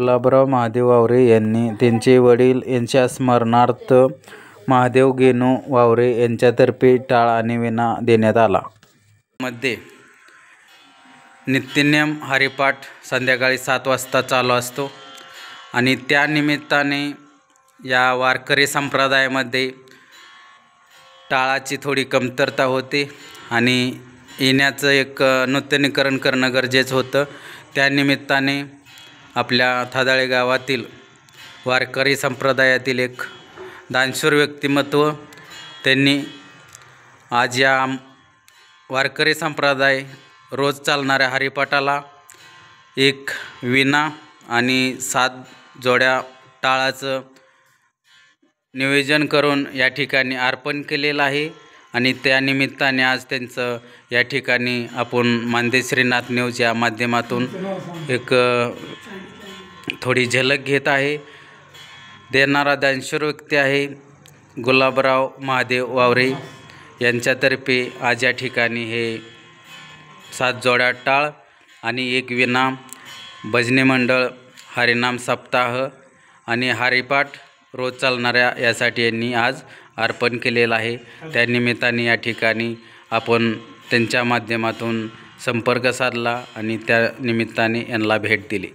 गुलाबराव महादेव वावरे यांनी त्यांचे वडील यांच्या स्मरणार्थ महादेव गेनू वावरे यांच्यातर्फे टाळ आणि विणा देण्यात आला. मध्ये नित्यनेम हरिपाठ संध्याकाळी 7 वाजता चालू असतो आणि त्या निमित्ताने या वारकरी संप्रदायामध्ये टाळाची थोडी कमतरता होते आणि येण्याचं एक नूतनीकरण करणं गरजेचं होतं. त्या निमित्ताने आपल्या थादाळे गावातील वारकरी संप्रदायातील एक दानशूर व्यक्तिमत्व त्यांनी आज या वारकरी संप्रदाय रोज चालणाऱ्या हरिपाठाला एक विणा आणि 7 जोड्या टाळाचं नियोजन करून या ठिकाणी अर्पण केलेलं आहे आणि त्या निमित्ताने आज त्यांचं या ठिकाणी आपण मानदेश श्रीनाथ न्यूज या माध्यमातून एक थोडी झलक घेत आहे. देणारा दानशूर व्यक्ती आहे गुलाबराव महादेव वावरे यांच्यातर्फे आज या ठिकाणी हे 7 जोड्या टाळ आणि एक विणा, भजनी मंडळ, हरिनाम सप्ताह आणि हरिपाठ रोज चालणाऱ्या यासाठी यांनी आज अर्पण केलेलं आहे. त्या निमित्ताने या ठिकाणी आपण त्यांच्या माध्यमातून संपर्क साधला आणि त्या निमित्ताने यांना भेट दिली.